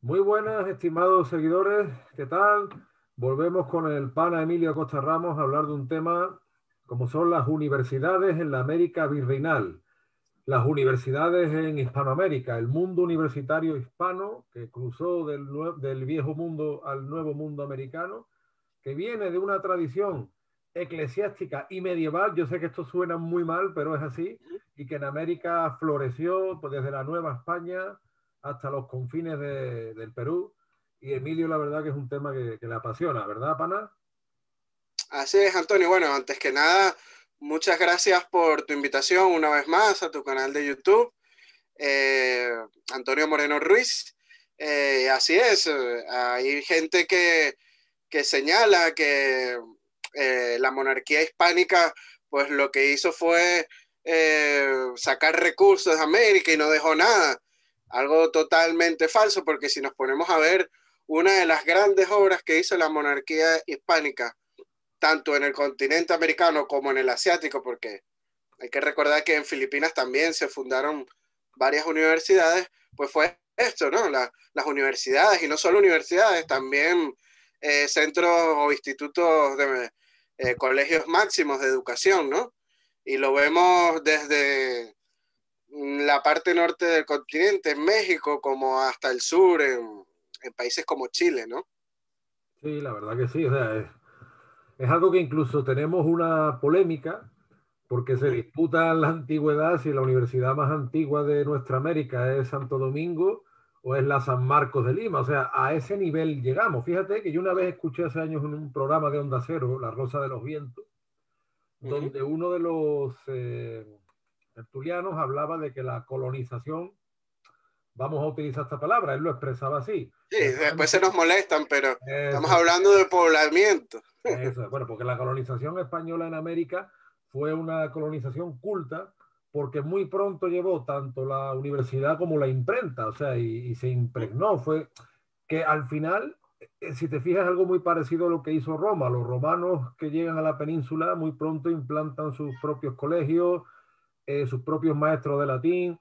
Muy buenas, estimados seguidores, ¿qué tal? Volvemos con el pana Emilio Acosta Ramos a hablar de un tema como son las universidades en la América virreinal, las universidades en Hispanoamérica, el mundo universitario hispano que cruzó del viejo mundo al nuevo mundo americano, que viene de una tradición eclesiástica y medieval. Yo sé que esto suena muy mal, pero es así, y que en América floreció pues, desde la Nueva España hasta los confines del Perú. Y Emilio, la verdad que es un tema que le apasiona, ¿verdad, pana? Así es, Antonio. Bueno, antes que nada, muchas gracias por tu invitación una vez más a tu canal de YouTube, eh, Antonio Moreno Ruiz. Así es, hay gente que señala que la monarquía hispánica, pues lo que hizo fue sacar recursos de América y no dejó nada. Algo totalmente falso, porque si nos ponemos a ver, una de las grandes obras que hizo la monarquía hispánica, tanto en el continente americano como en el asiático, porque hay que recordar que en Filipinas también se fundaron varias universidades, pues fue esto, ¿no? Las universidades, y no solo universidades, también centros o institutos de colegios máximos de educación, ¿no? Y lo vemos desde la parte norte del continente, en México, como hasta el sur, en países como Chile, ¿no? Sí, la verdad que sí. O sea, es algo que incluso tenemos una polémica porque Uh se -huh, disputa en la antigüedad si la universidad más antigua de nuestra América es Santo Domingo o es la San Marcos de Lima. O sea, a ese nivel llegamos. Fíjate que yo una vez escuché hace años en un programa de Onda Cero, La Rosa de los Vientos, uh -huh. donde uno de los tertulianos hablaba de que la colonización, vamos a utilizar esta palabra, él lo expresaba así, Sí, que después se nos molestan, pero estamos eso, hablando de poblamiento. eso, bueno, porque la colonización española en América fue una colonización culta porque muy pronto llevó tanto la universidad como la imprenta, o sea, y se impregnó. Fue que al final, si te fijas, algo muy parecido a lo que hizo Roma. Los romanos que llegan a la península muy pronto implantan sus propios colegios, sus propios maestros de latín,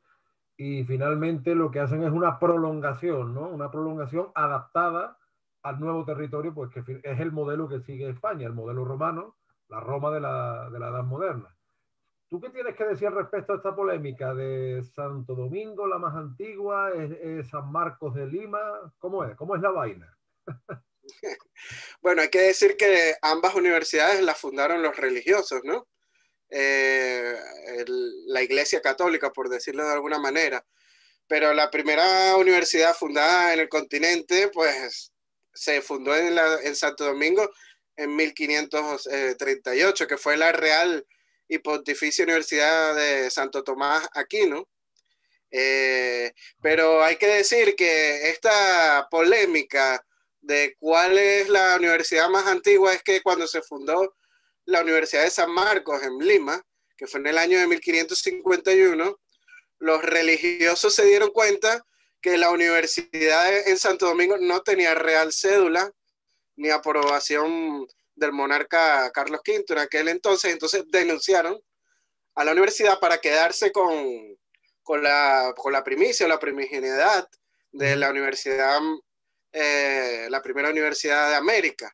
y finalmente lo que hacen es una prolongación, ¿no? Una prolongación adaptada al nuevo territorio, pues que es el modelo que sigue España, el modelo romano, la Roma de la Edad Moderna. ¿Tú qué tienes que decir respecto a esta polémica de Santo Domingo, la más antigua, es San Marcos de Lima? ¿Cómo es? ¿Cómo es la vaina? Bueno, hay que decir que ambas universidades las fundaron los religiosos, ¿no? La Iglesia Católica, por decirlo de alguna manera. Pero la primera universidad fundada en el continente, pues se fundó en Santo Domingo en 1538, que fue la Real y Pontificia Universidad de Santo Tomás Aquino. Eh, pero hay que decir que esta polémica de cuál es la universidad más antigua es que cuando se fundó la Universidad de San Marcos en Lima, que fue en el año de 1551, los religiosos se dieron cuenta que la universidad en Santo Domingo no tenía real cédula ni aprobación del monarca Carlos V en aquel entonces denunciaron a la universidad para quedarse con la primicia o la primigeniedad Uh de -huh. la universidad, la primera universidad de América.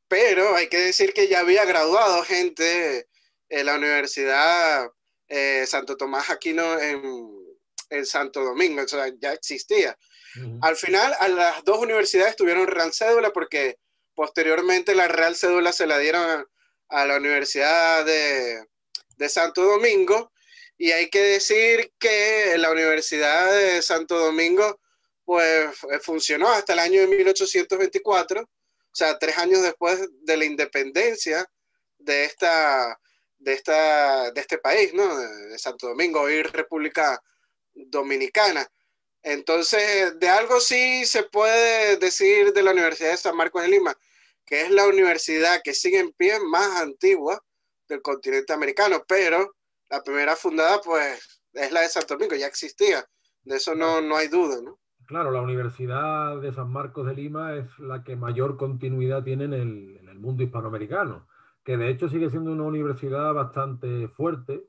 Pero hay que decir que ya había graduado gente en la Universidad Santo Tomás Aquino en Santo Domingo, o sea, ya existía. Uh -huh. Al final, a las dos universidades tuvieron real cédula porque posteriormente la real cédula se la dieron a la Universidad de Santo Domingo, y hay que decir que la Universidad de Santo Domingo pues funcionó hasta el año de 1824, o sea, 3 años después de la independencia de de este país, ¿no? De Santo Domingo, hoy República Dominicana. Entonces, de algo sí se puede decir de la Universidad de San Marcos de Lima, que es la universidad que sigue en pie más antigua del continente americano, pero la primera fundada, pues, es la de Santo Domingo, ya existía, de eso Claro. no hay duda, ¿no? Claro, la Universidad de San Marcos de Lima es la que mayor continuidad tiene en el mundo hispanoamericano, que de hecho sigue siendo una universidad bastante fuerte,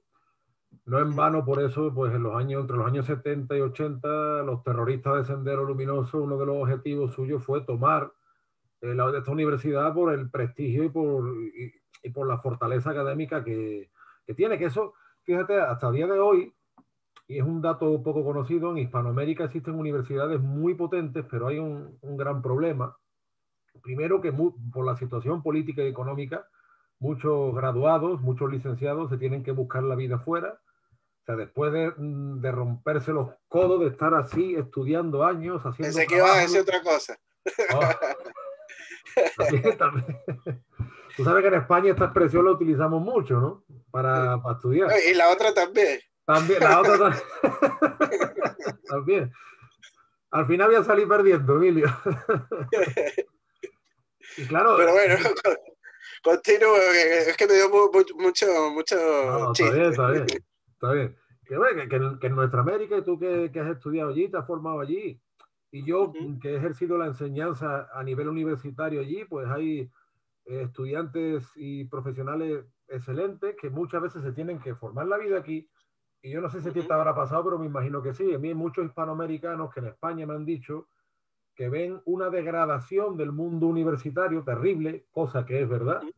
No en vano, por eso, pues en los años, entre los años 70 y 80, los terroristas de Sendero Luminoso, uno de los objetivos suyos fue tomar esta universidad por el prestigio y por la fortaleza académica que tiene. Que eso, fíjate, hasta el día de hoy, y es un dato poco conocido, en Hispanoamérica existen universidades muy potentes, pero hay un gran problema. Primero que por la situación política y económica, muchos graduados, muchos licenciados se tienen que buscar la vida fuera. O sea, después de romperse los codos, de estar así estudiando años, haciendo Pensé que ibas a decir trabajos. otra cosa. Oh, también, también. Tú sabes que en España esta expresión la utilizamos mucho, ¿no? Para estudiar. Y la otra también. También, la otra también. Al final voy a salir perdiendo, Emilio. Y claro, Pero bueno, continúo, es que me dio mucho no, está bien, chiste. está bien. Está bien. Que, bueno, que en nuestra América, y tú que has estudiado allí, te has formado allí, y yo Ujú, que he ejercido la enseñanza a nivel universitario allí, pues hay estudiantes y profesionales excelentes que muchas veces se tienen que formar la vida aquí. Y yo no sé si a ti te ujú, habrá pasado, pero me imagino que sí. A mí hay muchos hispanoamericanos que en España me han dicho que ven una degradación del mundo universitario terrible, cosa que es verdad. ujú.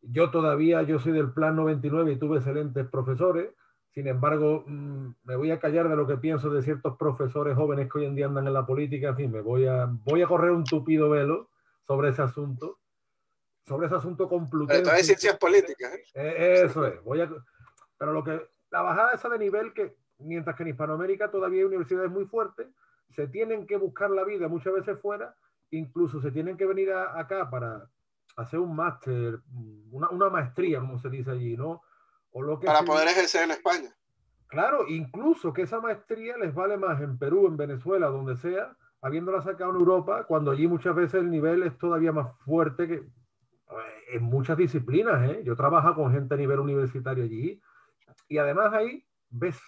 Yo todavía, yo soy del plan 99 y tuve excelentes profesores. Sin embargo, me voy a callar de lo que pienso de ciertos profesores jóvenes que hoy en día andan en la política. En fin, voy a correr un tupido velo sobre sobre ese asunto Sobre todo complutense. en ciencias políticas, ¿eh? Eso es. Pero la bajada esa de nivel que, mientras que en Hispanoamérica todavía hay universidades muy fuertes, se tienen que buscar la vida muchas veces fuera, incluso se tienen que venir acá para hacer un máster, una maestría, como se dice allí, ¿no? O lo que Para sea. poder ejercer en España. Claro, incluso que esa maestría les vale más en Perú, en Venezuela, donde sea, habiéndola sacado en Europa, cuando allí muchas veces el nivel es todavía más fuerte que en muchas disciplinas, ¿eh? Yo trabajo con gente a nivel universitario allí y además ahí ves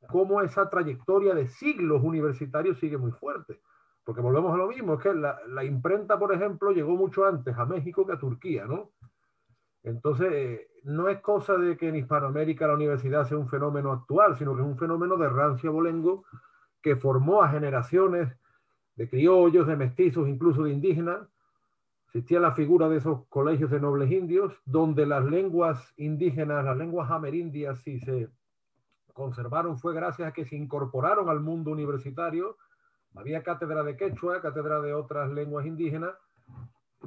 cómo esa trayectoria de siglos universitarios sigue muy fuerte. Porque volvemos a lo mismo, es que la imprenta, por ejemplo, llegó mucho antes a México que a Turquía, ¿no? Entonces, no es cosa de que en Hispanoamérica la universidad sea un fenómeno actual, sino que es un fenómeno de rancio abolengo que formó a generaciones de criollos, de mestizos, incluso de indígenas. Existía la figura de esos colegios de nobles indios, donde las lenguas indígenas, las lenguas amerindias, si se conservaron fue gracias a que se incorporaron al mundo universitario. Había cátedra de quechua, cátedra de otras lenguas indígenas,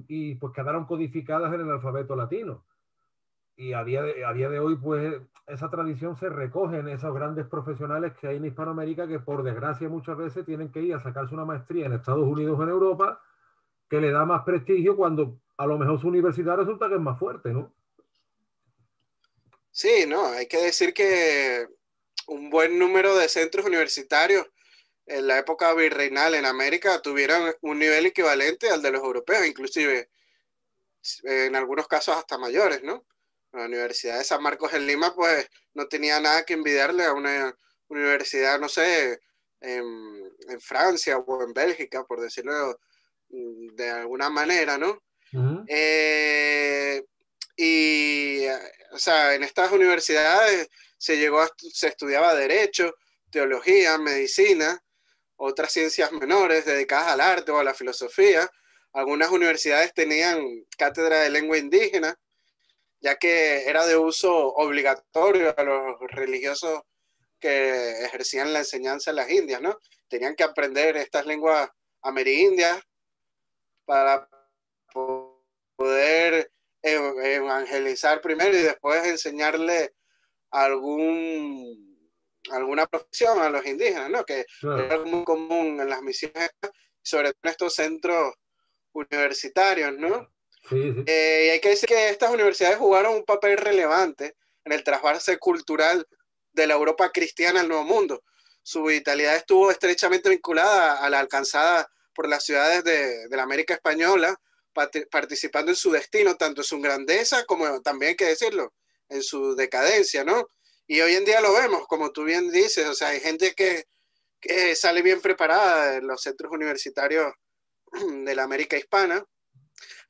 y pues quedaron codificadas en el alfabeto latino. Y a día de hoy, pues esa tradición se recoge en esos grandes profesionales que hay en Hispanoamérica que por desgracia muchas veces tienen que ir a sacarse una maestría en Estados Unidos o en Europa, que le da más prestigio cuando a lo mejor su universidad resulta que es más fuerte, ¿no? Sí, no, hay que decir que un buen número de centros universitarios en la época virreinal en América tuvieron un nivel equivalente al de los europeos, inclusive en algunos casos hasta mayores, ¿no? La Universidad de San Marcos en Lima, pues, no tenía nada que envidiarle a una universidad, no sé, en Francia o en Bélgica, por decirlo de alguna manera, ¿no? Uh -huh. Eh, y, o sea, en estas universidades se estudiaba derecho, teología, medicina, otras ciencias menores dedicadas al arte o a la filosofía. Algunas universidades tenían cátedra de lengua indígena, ya que era de uso obligatorio a los religiosos que ejercían la enseñanza en las Indias, ¿no? Tenían que aprender estas lenguas amerindias para poder evangelizar primero y después enseñarle algún, alguna profesión a los indígenas, ¿no? Que era Claro. algo muy común en las misiones, sobre todo en estos centros universitarios, ¿no? Sí, sí. Y hay que decir que estas universidades jugaron un papel relevante en el trasvase cultural de la Europa cristiana al Nuevo Mundo. Su vitalidad estuvo estrechamente vinculada a la alcanzada por las ciudades de la América Española, participando en su destino, tanto en su grandeza como también, hay que decirlo, en su decadencia, ¿no? Y hoy en día lo vemos, como tú bien dices, o sea, hay gente que sale bien preparada en los centros universitarios de la América Hispana,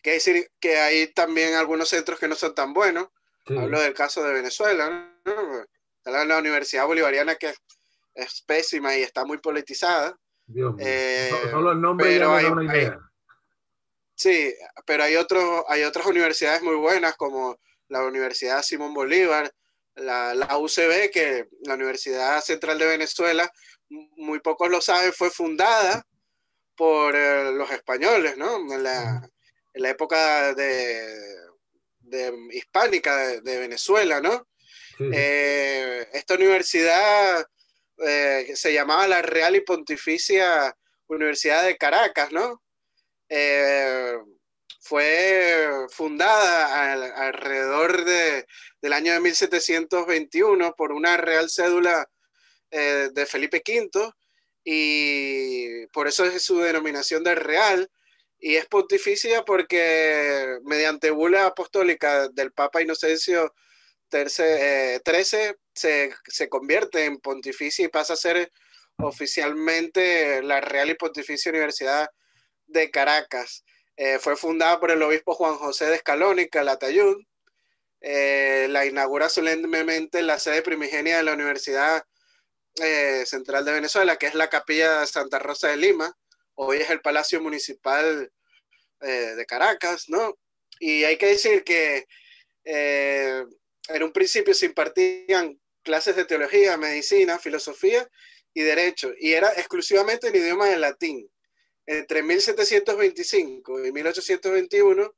que decir que hay también algunos centros que no son tan buenos. Hablo Sí. del caso de Venezuela, ¿no? Está la Universidad Bolivariana, que es pésima y está muy politizada. Dios mío. Solo el nombre ya Pero me da una idea. sí, pero hay otras universidades muy buenas, como la Universidad Simón Bolívar, la UCB, que la Universidad Central de Venezuela, muy pocos lo saben, fue fundada por los españoles, ¿no? En la época hispánica de Venezuela, ¿no? Sí, sí. Esta universidad se llamaba la Real y Pontificia Universidad de Caracas, ¿no? Eh, Fue fundada alrededor del año de 1721 por una real cédula de Felipe V, y por eso es su denominación de real, y es pontificia porque mediante bula apostólica del Papa Inocencio XIII se convierte en pontificia y pasa a ser oficialmente la Real y Pontificia Universidad de Caracas. Fue fundada por el obispo Juan José de Escalón y Calatayud. La inaugura solemnemente la sede primigenia de la Universidad Central de Venezuela, que es la Capilla de Santa Rosa de Lima. Hoy es el Palacio Municipal de Caracas, ¿no? Y hay que decir que en un principio se impartían clases de teología, medicina, filosofía y derecho, y era exclusivamente en idioma de latín. Entre 1725 y 1821,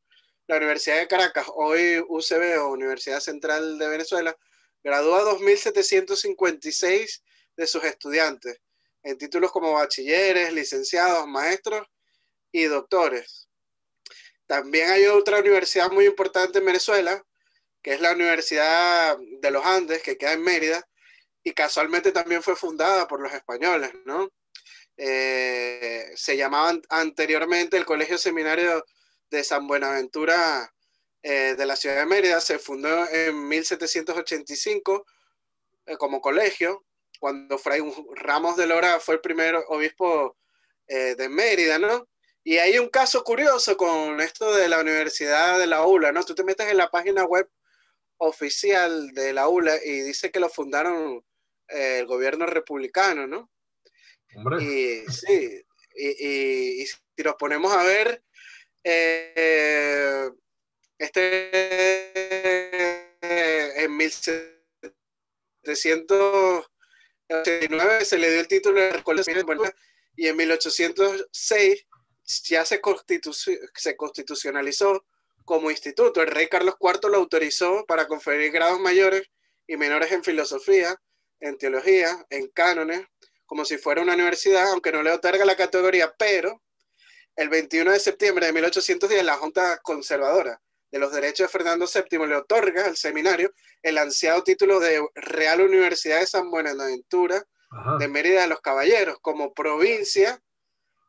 la Universidad de Caracas, hoy UCB o Universidad Central de Venezuela, gradúa a 2.756 de sus estudiantes en títulos como bachilleres, licenciados, maestros y doctores. También hay otra universidad muy importante en Venezuela, que es la Universidad de los Andes, que queda en Mérida, y casualmente también fue fundada por los españoles, ¿no? Se llamaba anteriormente el Colegio Seminario de San Buenaventura de la ciudad de Mérida. Se fundó en 1785 como colegio, cuando Fray Ramos de Lora fue el primer obispo de Mérida, ¿no? Y hay un caso curioso con esto de la Universidad de la ULA, ¿no? Tú te metes en la página web oficial de la ULA y dice que lo fundaron el gobierno republicano, ¿no? Hombre. Y sí, y si nos ponemos a ver, en 1789 se le dio el título de Escuela de Buena, y en 1806 ya se constitucionalizó como instituto. El rey Carlos IV lo autorizó para conferir grados mayores y menores en filosofía, en teología, en cánones, como si fuera una universidad, aunque no le otorga la categoría, pero el 21 de septiembre de 1810 la Junta Conservadora de los Derechos de Fernando VII le otorga al seminario el ansiado título de Real Universidad de San Buenaventura de Mérida de los Caballeros, como provincia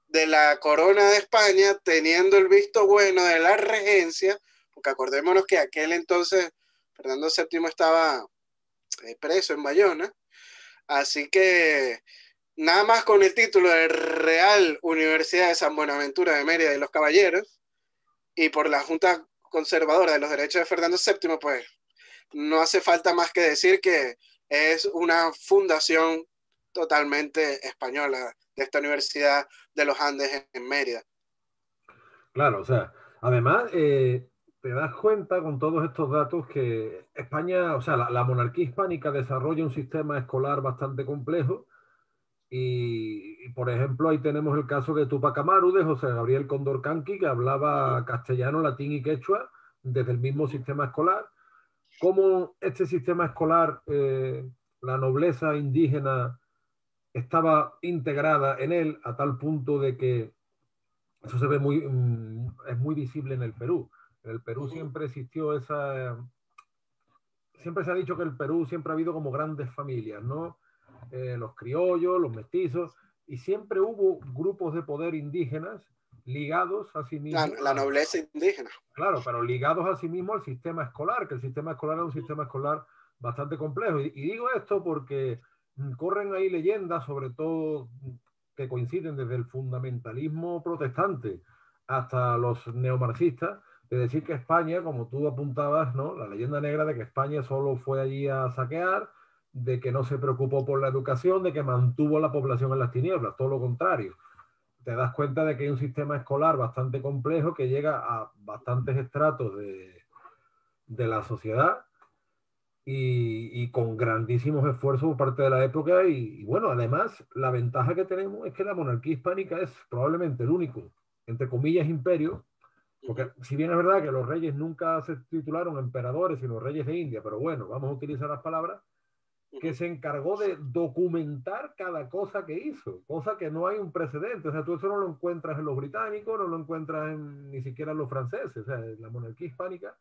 de la Corona de España, teniendo el visto bueno de la regencia, porque acordémonos que aquel entonces Fernando VII estaba preso en Bayona, así que nada más con el título de Real Universidad de San Buenaventura de Mérida y los Caballeros, y por la Junta Conservadora de los Derechos de Fernando VII, pues no hace falta más que decir que es una fundación totalmente española de esta Universidad de los Andes en Mérida. Claro, o sea, además te das cuenta con todos estos datos que España, o sea, la monarquía hispánica desarrolla un sistema escolar bastante complejo y, por ejemplo, ahí tenemos el caso de Tupac Amaru, de José Gabriel Condorcanqui, que hablaba castellano, latín y quechua desde el mismo sistema escolar. Cómo este sistema escolar, la nobleza indígena estaba integrada en él a tal punto de que eso se ve es muy visible en el Perú. En el Perú siempre existió siempre se ha dicho que el Perú siempre ha habido como grandes familias, ¿no? Los criollos, los mestizos, y siempre hubo grupos de poder indígenas ligados a sí mismos. La nobleza indígena. Claro, pero ligados a sí mismos al sistema escolar, que el sistema escolar es un sistema escolar bastante complejo. Y digo esto porque corren ahí leyendas, sobre todo que coinciden desde el fundamentalismo protestante hasta los neomarxistas, de decir que España, como tú apuntabas, ¿no? La leyenda negra de que España solo fue allí a saquear, de que no se preocupó por la educación, de que mantuvo la población en las tinieblas, todo lo contrario. Te das cuenta de que hay un sistema escolar bastante complejo que llega a bastantes estratos de la sociedad y con grandísimos esfuerzos por parte de la época. Y bueno, además, la ventaja que tenemos es que la monarquía hispánica es probablemente el único, entre comillas, imperio, porque si bien es verdad que los reyes nunca se titularon emperadores, sino reyes de India, pero bueno, vamos a utilizar las palabras, que se encargó de documentar cada cosa que hizo, cosa que no hay un precedente. O sea, tú eso no lo encuentras en los británicos, no lo encuentras ni siquiera en los franceses. O sea, la monarquía hispánica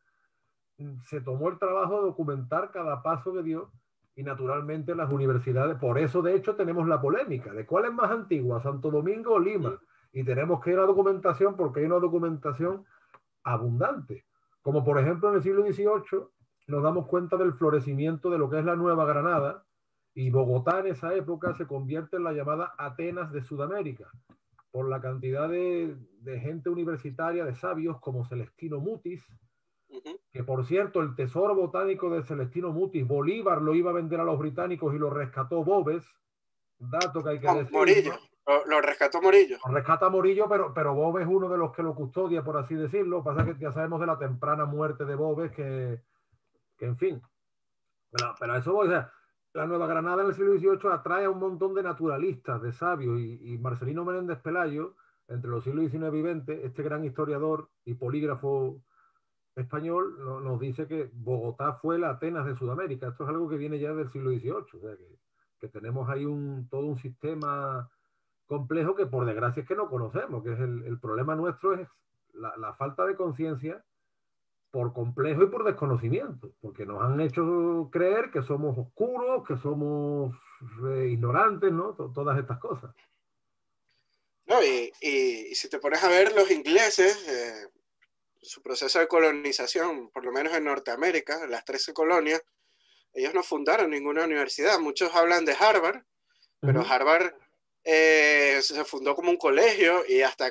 se tomó el trabajo de documentar cada paso que dio y naturalmente las universidades, por eso de hecho tenemos la polémica de cuál es más antigua, Santo Domingo o Lima, y tenemos que ir a la documentación porque hay una documentación abundante, como por ejemplo en el siglo XVIII nos damos cuenta del florecimiento de lo que es la Nueva Granada, y Bogotá en esa época se convierte en la llamada Atenas de Sudamérica, por la cantidad de gente universitaria, de sabios como Celestino Mutis, que por cierto el tesoro botánico de Celestino Mutis, Bolívar lo iba a vender a los británicos y lo rescató Boves, dato que hay que decir, Morillo, ¿no? lo rescató Morillo. Lo rescata Morillo, pero Boves es uno de los que lo custodia, por así decirlo. Pasa que ya sabemos de la temprana muerte de Boves, que en fin. Pero a eso voy, o sea, la Nueva Granada en el siglo XVIII atrae a un montón de naturalistas, de sabios, y Marcelino Menéndez Pelayo, entre los siglos XIX y XX, este gran historiador y polígrafo español, nos dice que Bogotá fue la Atenas de Sudamérica. Esto es algo que viene ya del siglo XVIII, o sea que tenemos ahí todo un sistema complejo que por desgracia es que no conocemos, que es el problema nuestro es la falta de conciencia por complejo y por desconocimiento, porque nos han hecho creer que somos oscuros, que somos ignorantes, ¿no? Todas estas cosas. No, y si te pones a ver los ingleses, su proceso de colonización, por lo menos en Norteamérica, las 13 colonias, ellos no fundaron ninguna universidad. Muchos hablan de Harvard, pero Harvard se fundó como un colegio y hasta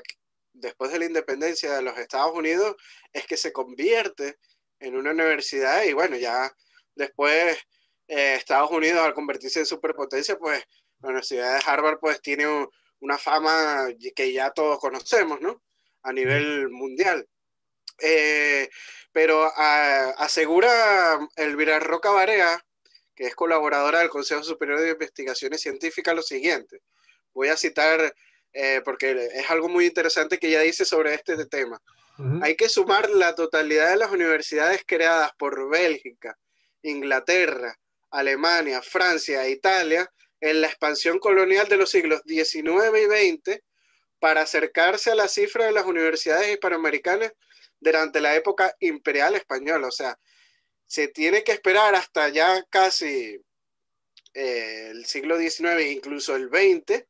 después de la independencia de los Estados Unidos es que se convierte en una universidad y bueno, ya después Estados Unidos al convertirse en superpotencia, pues la Universidad de Harvard pues tiene una fama que ya todos conocemos, ¿no? A nivel mundial. Pero asegura Elvira Roca Barea, que es colaboradora del Consejo Superior de Investigaciones Científicas, lo siguiente. Voy a citar, porque es algo muy interesante que ella dice sobre este tema. Hay que sumar la totalidad de las universidades creadas por Bélgica, Inglaterra, Alemania, Francia e Italia en la expansión colonial de los siglos XIX y XX para acercarse a la cifra de las universidades hispanoamericanas durante la época imperial española. O sea, se tiene que esperar hasta ya casi el siglo XIX, incluso el XX,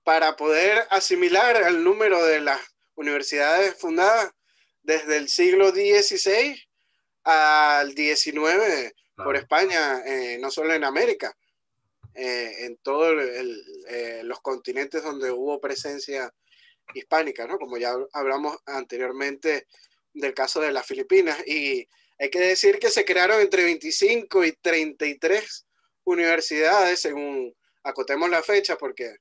para poder asimilar el número de las universidades fundadas desde el siglo XVI al XIX por España, no solo en América, en todos los continentes donde hubo presencia hispánica, ¿no? Como ya hablamos anteriormente del caso de las Filipinas. Y hay que decir que se crearon entre 25 y 33 universidades, según acotemos la fecha, porque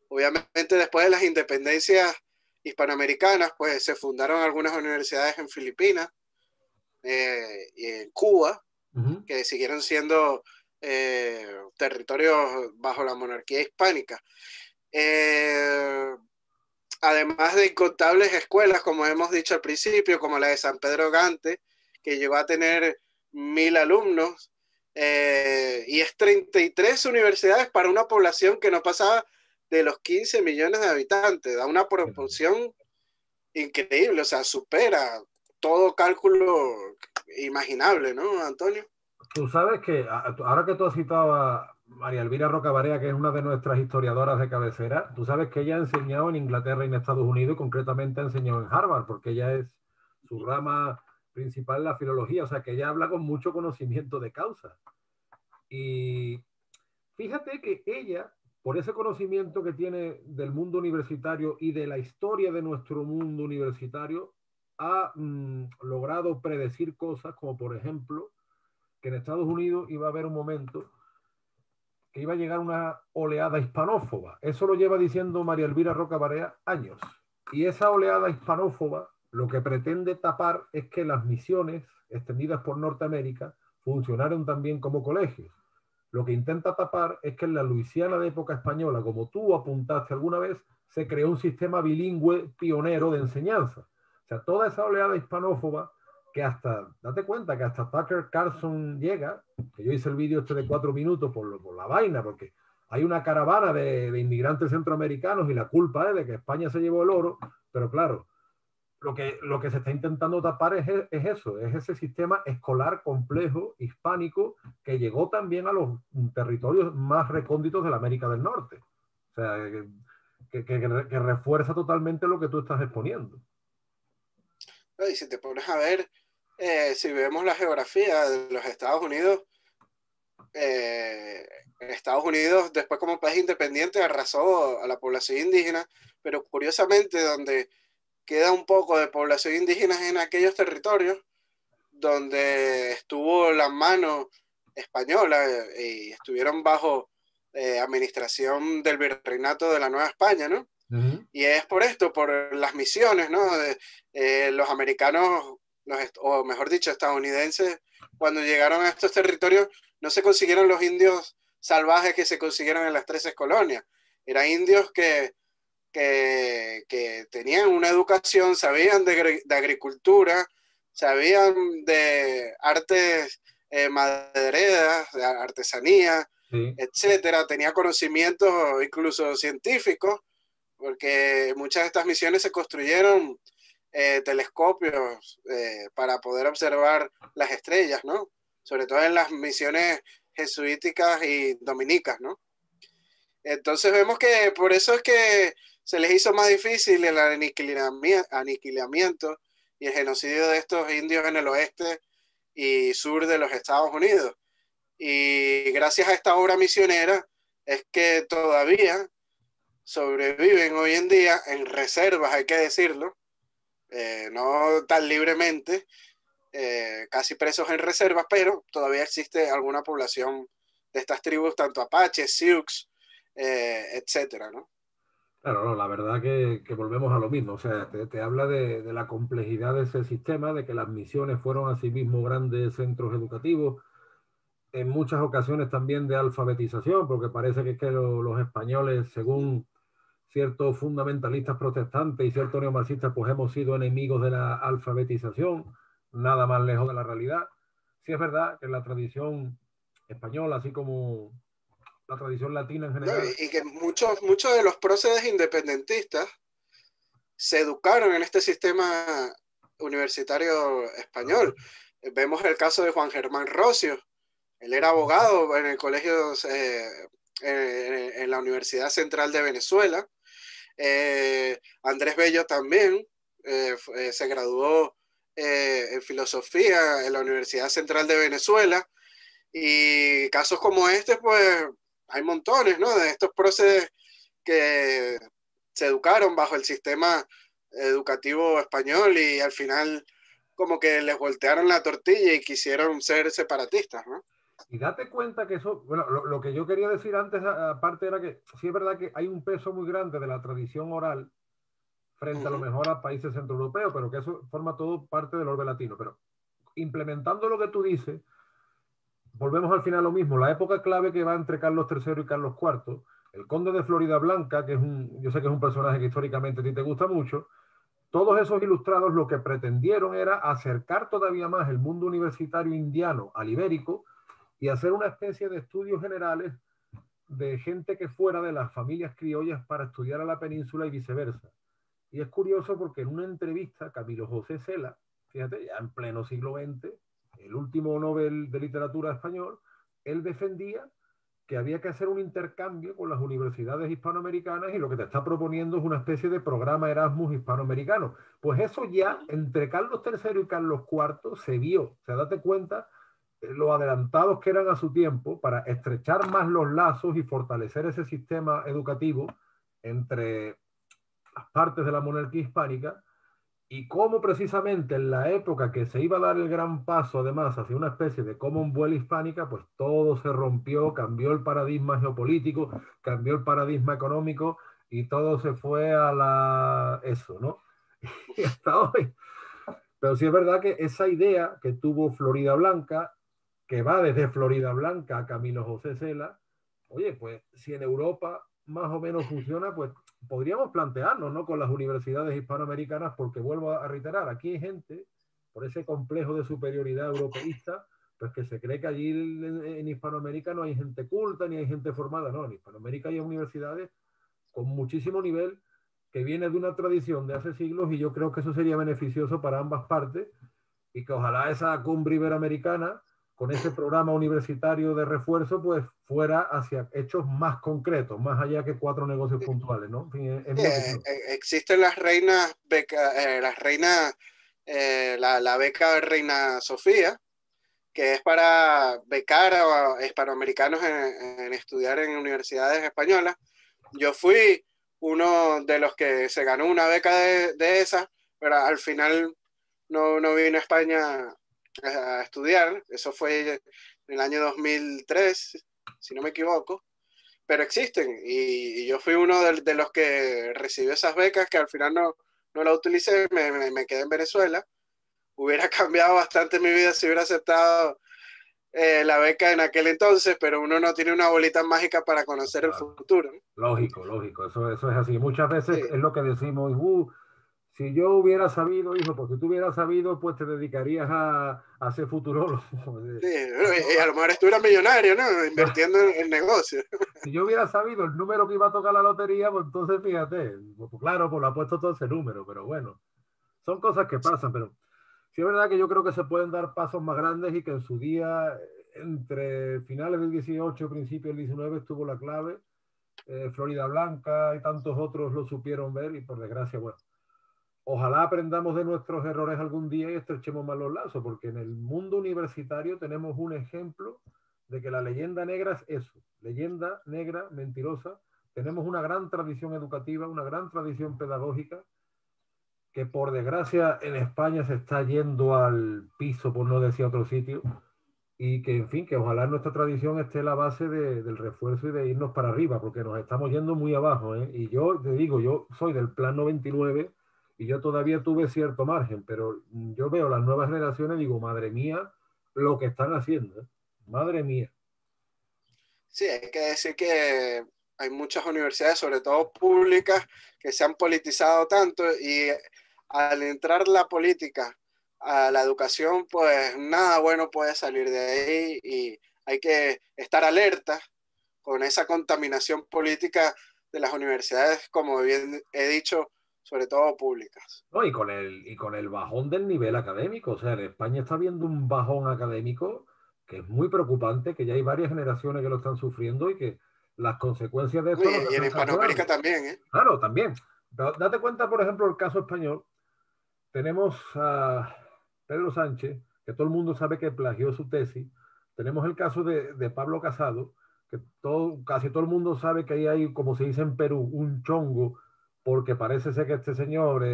obviamente después de las independencias hispanoamericanas, pues se fundaron algunas universidades en Filipinas y en Cuba, que siguieron siendo territorios bajo la monarquía hispánica. Además de incontables escuelas, como hemos dicho al principio, como la de San Pedro Gante, que llegó a tener 1000 alumnos, y es 33 universidades para una población que no pasaba de los 15 millones de habitantes, da una proporción increíble, o sea, supera todo cálculo imaginable, ¿no, Antonio? Tú sabes que, ahora que tú has citado a María Elvira Roca Barea, que es una de nuestras historiadoras de cabecera, tú sabes que ella ha enseñado en Inglaterra y en Estados Unidos, y concretamente ha enseñado en Harvard, porque ella es su rama principal la filología, o sea que ella habla con mucho conocimiento de causa. Y fíjate que ella, por ese conocimiento que tiene del mundo universitario y de la historia de nuestro mundo universitario, ha logrado predecir cosas como, por ejemplo, que en Estados Unidos iba a haber un momento que iba a llegar una oleada hispanófoba. Eso lo lleva diciendo María Elvira Roca Barea años. Y esa oleada hispanófoba lo que pretende tapar es que las misiones extendidas por Norteamérica funcionaron también como colegios. Lo que intenta tapar es que en la Luisiana de época española, como tú apuntaste alguna vez, se creó un sistema bilingüe pionero de enseñanza. O sea, toda esa oleada hispanófoba que hasta, date cuenta que hasta Tucker Carlson llega, que yo hice el vídeo este de 4 minutos por la vaina, porque hay una caravana de inmigrantes centroamericanos y la culpa es de que España se llevó el oro, pero claro, lo que se está intentando tapar es eso, es ese sistema escolar complejo hispánico que llegó también a los territorios más recónditos de la América del Norte. O sea, que refuerza totalmente lo que tú estás exponiendo. Y si te pones a ver, si vemos la geografía de los Estados Unidos después como país independiente arrasó a la población indígena, pero curiosamente donde queda un poco de población indígena en aquellos territorios donde estuvo la mano española y estuvieron bajo administración del virreinato de la Nueva España, ¿no? Y es por esto, por las misiones, ¿no? Los americanos, o mejor dicho, estadounidenses, cuando llegaron a estos territorios, no se consiguieron los indios salvajes que se consiguieron en las 13 colonias. Eran indios que tenían una educación, sabían de agricultura, sabían de artes madereras, de artesanía, sí, etcétera. Tenía conocimientos incluso científicos, porque muchas de estas misiones se construyeron telescopios para poder observar las estrellas, ¿no? Sobre todo en las misiones jesuíticas y dominicas, ¿no? Entonces vemos que por eso es que se les hizo más difícil el aniquilamiento y el genocidio de estos indios en el oeste y sur de los Estados Unidos. Y gracias a esta obra misionera es que todavía sobreviven hoy en día en reservas, hay que decirlo, no tan libremente, casi presos en reservas, pero todavía existe alguna población de estas tribus, tanto apaches, sioux, etcétera, ¿no? Claro, no, la verdad que volvemos a lo mismo, o sea, te habla de la complejidad de ese sistema, de que las misiones fueron asimismo grandes centros educativos, en muchas ocasiones también de alfabetización, porque parece que los españoles, según ciertos fundamentalistas protestantes y ciertos neomarxistas, pues hemos sido enemigos de la alfabetización, nada más lejos de la realidad. Sí es verdad que la tradición española, así como la tradición latina en general. Y que muchos de los próceres independentistas se educaron en este sistema universitario español. Vemos el caso de Juan Germán Rocio. Él era abogado en el colegio, en la Universidad Central de Venezuela. Andrés Bello también se graduó en filosofía en la Universidad Central de Venezuela. Y casos como este, pues hay montones, ¿no? De estos próceres que se educaron bajo el sistema educativo español y al final como que les voltearon la tortilla y quisieron ser separatistas, ¿no? Y date cuenta que eso, bueno, lo que yo quería decir antes, aparte era que sí es verdad que hay un peso muy grande de la tradición oral frente a lo mejor a países centroeuropeos, pero que eso forma todo parte del orbe latino. Pero implementando lo que tú dices, volvemos al final a lo mismo, la época clave que va entre Carlos III y Carlos IV, el conde de Florida Blanca, que es yo sé que es un personaje que históricamente a ti te gusta mucho, todos esos ilustrados lo que pretendieron era acercar todavía más el mundo universitario indiano al ibérico y hacer una especie de estudios generales de gente que fuera de las familias criollas para estudiar a la península y viceversa. Y es curioso porque en una entrevista, Camilo José Cela, fíjate, ya en pleno siglo XX, el último Nobel de Literatura español, él defendía que había que hacer un intercambio con las universidades hispanoamericanas y lo que te está proponiendo es una especie de programa Erasmus hispanoamericano. Pues eso ya entre Carlos III y Carlos IV se vio. O sea, date cuenta lo adelantados que eran a su tiempo para estrechar más los lazos y fortalecer ese sistema educativo entre las partes de la monarquía hispánica y cómo precisamente en la época que se iba a dar el gran paso, además, hacia una especie de Commonwealth hispánica, pues todo se rompió, cambió el paradigma geopolítico, cambió el paradigma económico y todo se fue a eso, ¿no? Y hasta hoy. Pero sí es verdad que esa idea que tuvo Florida Blanca, que va desde Florida Blanca a Camilo José Cela, oye, pues si en Europa más o menos funciona, pues podríamos plantearnos, ¿no? Con las universidades hispanoamericanas, porque vuelvo a reiterar, aquí hay gente, por ese complejo de superioridad europeísta, pues que se cree que allí en Hispanoamérica no hay gente culta ni hay gente formada, no, en Hispanoamérica hay universidades con muchísimo nivel que viene de una tradición de hace siglos y yo creo que eso sería beneficioso para ambas partes y que ojalá esa cumbre iberoamericana con ese programa universitario de refuerzo pues fuera hacia hechos más concretos, más allá que 4 negocios puntuales, ¿no? En fin, es mi opinión. Existen las reinas, la beca Reina Sofía, que es para becar a hispanoamericanos en estudiar en universidades españolas. Yo fui uno de los que se ganó una beca de esas, pero al final no vine a España a estudiar. Eso fue en el año 2003, si no me equivoco. Pero existen y yo fui uno de los que recibió esas becas que al final no la utilicé, me quedé en Venezuela. Hubiera cambiado bastante mi vida si hubiera aceptado la beca en aquel entonces, pero uno no tiene una bolita mágica para conocer el Claro. futuro, ¿no? Lógico, lógico, eso es así. Muchas veces Sí, es lo que decimos, si yo hubiera sabido, hijo, porque si tú hubieras sabido, pues te dedicarías a ser futurólogo. sí. Y a lo mejor estuviera millonario, ¿no? Invirtiendo en negocio. Si yo hubiera sabido el número que iba a tocar la lotería, pues entonces fíjate, pues claro, pues lo ha puesto todo ese número, pero bueno, son cosas que pasan, pero sí es verdad que yo creo que se pueden dar pasos más grandes y que en su día, entre finales del 18 y principios del 19 estuvo la clave. Florida Blanca y tantos otros lo supieron ver y por desgracia, bueno, ojalá aprendamos de nuestros errores algún día y estrechemos más los lazos, porque en el mundo universitario tenemos un ejemplo de que la leyenda negra es eso, leyenda negra, mentirosa. Tenemos una gran tradición educativa, una gran tradición pedagógica, que por desgracia en España se está yendo al piso, por no decir otro sitio, y que, en fin, que ojalá nuestra tradición esté la base del refuerzo y de irnos para arriba, porque nos estamos yendo muy abajo, ¿eh? Y yo te digo, yo soy del plan 99 y yo todavía tuve cierto margen, pero yo veo las nuevas generaciones y digo, madre mía, lo que están haciendo, ¿eh? Madre mía. Sí, hay que decir que hay muchas universidades, sobre todo públicas, que se han politizado tanto y al entrar la política a la educación, pues nada bueno puede salir de ahí y hay que estar alerta con esa contaminación política de las universidades, como bien he dicho, sobre todo públicas. No, y con el bajón del nivel académico. O sea, en España está habiendo un bajón académico que es muy preocupante, que ya hay varias generaciones que lo están sufriendo y que las consecuencias de esto no se Y en están Hispanoamérica calculando. también, ¿eh? Claro, también. Pero date cuenta, por ejemplo, el caso español. Tenemos a Pedro Sánchez, que todo el mundo sabe que plagió su tesis. Tenemos el caso de Pablo Casado, que casi todo el mundo sabe que ahí hay, como se dice en Perú, un chongo, porque parece ser que este señor,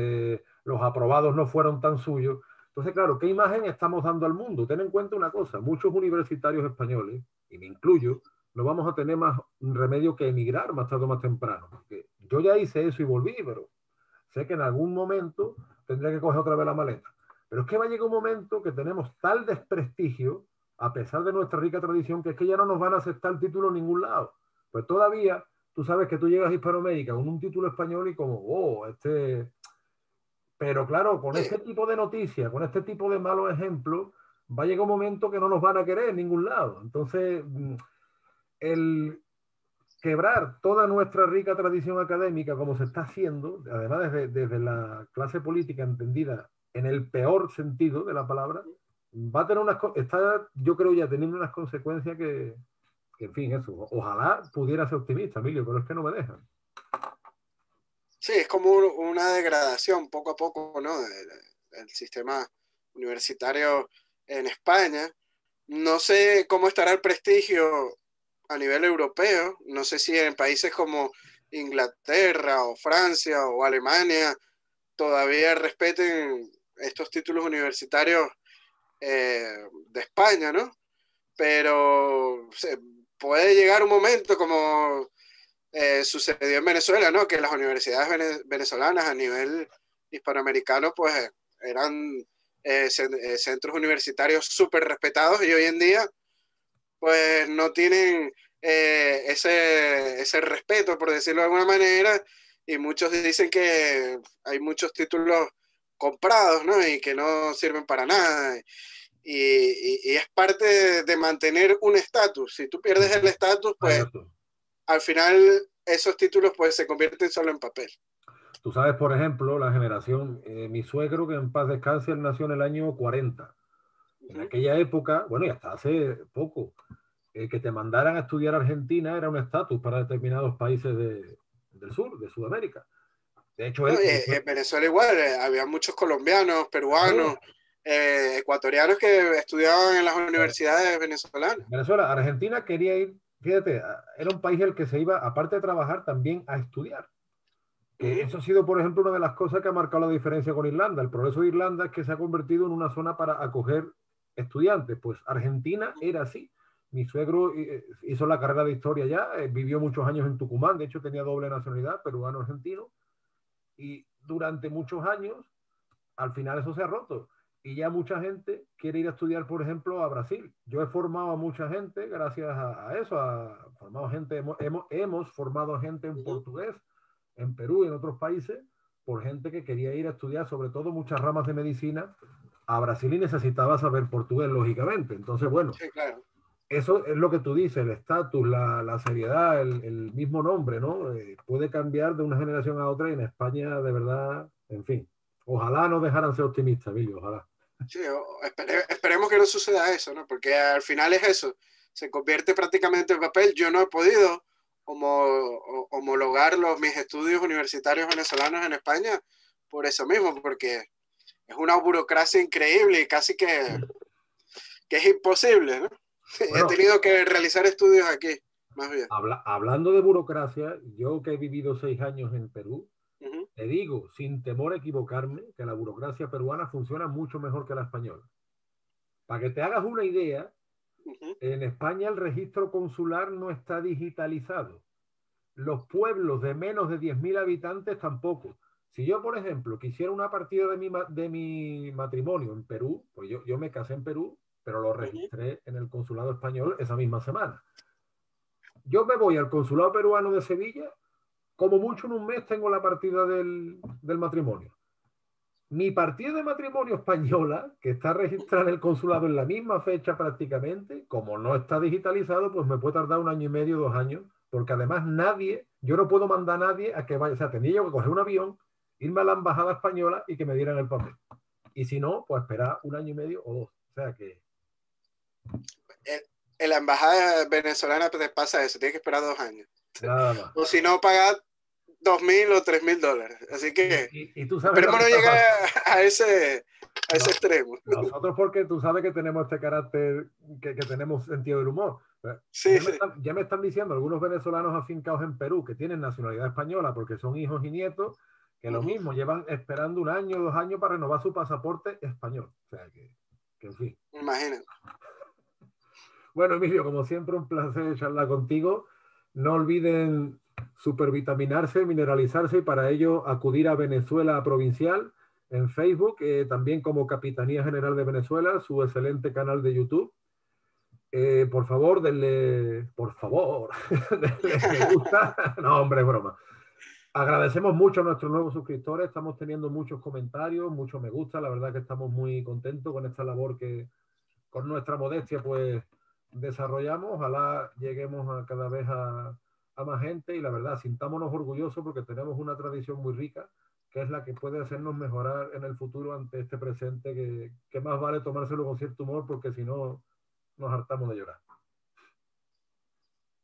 los aprobados no fueron tan suyos. Entonces, claro, ¿qué imagen estamos dando al mundo? Ten en cuenta una cosa, muchos universitarios españoles, y me incluyo, no vamos a tener más remedio que emigrar más tarde o más temprano, porque yo ya hice eso y volví, pero sé que en algún momento tendré que coger otra vez la maleta. Pero es que va a llegar un momento que tenemos tal desprestigio, a pesar de nuestra rica tradición, que es que ya no nos van a aceptar el título en ningún lado. Pues todavía, tú sabes que tú llegas a Hispanoamérica con un título español y como, oh, este... Pero claro, con Sí, este tipo de noticias, con este tipo de malos ejemplos, va a llegar un momento que no nos van a querer en ningún lado. Entonces, el quebrar toda nuestra rica tradición académica como se está haciendo, además desde la clase política entendida en el peor sentido de la palabra, va a tener está, yo creo, ya teniendo unas consecuencias que, en fin, eso, ojalá pudiera ser optimista, Emilio, pero es que no me dejan. sí, es como una degradación poco a poco, ¿no? Del sistema universitario en España. No sé cómo estará el prestigio a nivel europeo. No sé si en países como Inglaterra o Francia o Alemania todavía respeten estos títulos universitarios de España, ¿no? Pero puede llegar un momento como sucedió en Venezuela, ¿no? Que las universidades venezolanas a nivel hispanoamericano pues eran centros universitarios súper respetados, y hoy en día pues no tienen ese respeto, por decirlo de alguna manera, y muchos dicen que hay muchos títulos comprados, ¿no? Y que no sirven para nada. Y es parte de mantener un estatus. Si tú pierdes el estatus, pues al final esos títulos pues se convierten solo en papel. Tú sabes, por ejemplo, la generación, mi suegro, que en paz descanse, él nació en el año 40. En aquella época, bueno, y hasta hace poco, que te mandaran a estudiar a Argentina era un estatus para determinados países del sur, de Sudamérica. De hecho, en Venezuela igual, había muchos colombianos, peruanos, ecuatorianos que estudiaban en las universidades venezolanas. Venezuela, Argentina quería ir, fíjate, era un país el que se iba, aparte de trabajar, también a estudiar. Que eso ha sido, por ejemplo, una de las cosas que ha marcado la diferencia con Irlanda. El progreso de Irlanda es que se ha convertido en una zona para acoger estudiantes. Pues Argentina era así. Mi suegro hizo la carrera de historia ya, vivió muchos años en Tucumán, de hecho tenía doble nacionalidad, peruano-argentino, y durante muchos años, al final eso se ha roto. Y ya mucha gente quiere ir a estudiar, por ejemplo, a Brasil. Yo he formado a mucha gente gracias a eso, hemos formado gente en portugués, en Perú y en otros países, por gente que quería ir a estudiar, sobre todo muchas ramas de medicina, a Brasil, y necesitaba saber portugués, lógicamente. Entonces, bueno, sí, claro. Eso es lo que tú dices, el estatus, la seriedad, el mismo nombre, ¿no? Puede cambiar de una generación a otra, y en España, de verdad, en fin. Ojalá no dejaran ser optimistas, Billy, ojalá. Sí, esperemos que no suceda eso, ¿no? Porque al final es eso, se convierte prácticamente en papel. Yo no he podido homologar mis estudios universitarios venezolanos en España por eso mismo, porque es una burocracia increíble y casi que es imposible, ¿no? Bueno, he tenido que realizar estudios aquí, más bien. Hablando de burocracia, yo que he vivido 6 años en Perú, te digo, sin temor a equivocarme, que la burocracia peruana funciona mucho mejor que la española. Para que te hagas una idea, en España el registro consular no está digitalizado. Los pueblos de menos de 10.000 habitantes tampoco. Si yo, por ejemplo, quisiera una partida de mi matrimonio en Perú, pues yo me casé en Perú, pero lo registré en el consulado español esa misma semana. Yo me voy al consulado peruano de Sevilla, como mucho en un mes tengo la partida del matrimonio. Mi partida de matrimonio española, que está registrada en el consulado en la misma fecha prácticamente, como no está digitalizado, pues me puede tardar 1 año y medio, 2 años, porque además yo no puedo mandar a nadie a que vaya, o sea, tendría yo que coger un avión, irme a la embajada española y que me dieran el papel. Y si no, pues esperar 1 año y medio o 2. O sea que... En la embajada venezolana te pasa eso, tienes que esperar 2 años. Nada más. O si no, pagar $2,000 o $3,000. Así que y tú sabes, esperemos no llegar a ese extremo. Nosotros, porque tú sabes que tenemos este carácter, que tenemos sentido del humor. Sí, ya me están diciendo algunos venezolanos afincados en Perú que tienen nacionalidad española porque son hijos y nietos, que lo mismo, llevan esperando 1 año, 2 años para renovar su pasaporte español. O sea que en fin. Imagínate. Bueno, Emilio, como siempre, un placer charlar contigo. No olviden supervitaminarse, mineralizarse, y para ello acudir a Venezuela Provincial en Facebook, también como Capitanía General de Venezuela, su excelente canal de YouTube. Por favor, denle me gusta. No, hombre, es broma. Agradecemos mucho a nuestros nuevos suscriptores, estamos teniendo muchos comentarios, muchos me gusta, la verdad que estamos muy contentos con esta labor que con nuestra modestia pues desarrollamos. Ojalá lleguemos cada vez a más gente, y la verdad, sintámonos orgullosos porque tenemos una tradición muy rica, que es la que puede hacernos mejorar en el futuro ante este presente, que más vale tomárselo con cierto humor, porque si no nos hartamos de llorar.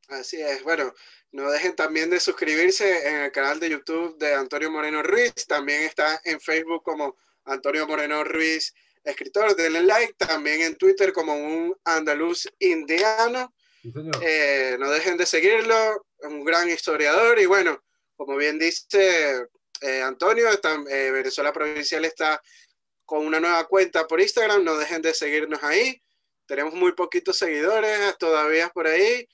Así es. Bueno, no dejen también de suscribirse en el canal de YouTube de Antonio Moreno Ruiz. También está en Facebook como Antonio Moreno Ruiz, escritor. Denle like. También en Twitter como un andaluz indiano. Sí, señor. No dejen de seguirlo. Es un gran historiador. Y bueno, como bien dice, Antonio, Venezuela Provincial está con una nueva cuenta por Instagram, no dejen de seguirnos ahí. Tenemos muy poquitos seguidores todavía por ahí,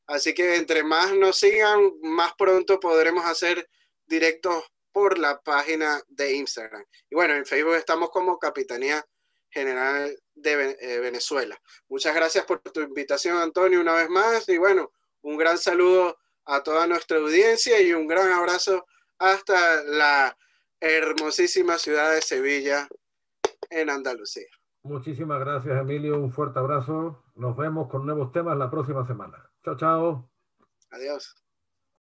así que entre más nos sigan, más pronto podremos hacer directos por la página de Instagram. Y bueno, en Facebook estamos como Capitanía General de Venezuela. Muchas gracias por tu invitación, Antonio, una vez más. Y bueno, un gran saludo a toda nuestra audiencia y un gran abrazo hasta la hermosísima ciudad de Sevilla, en Andalucía. Muchísimas gracias, Emilio. Un fuerte abrazo. Nos vemos con nuevos temas la próxima semana. Chao, chao. Adiós.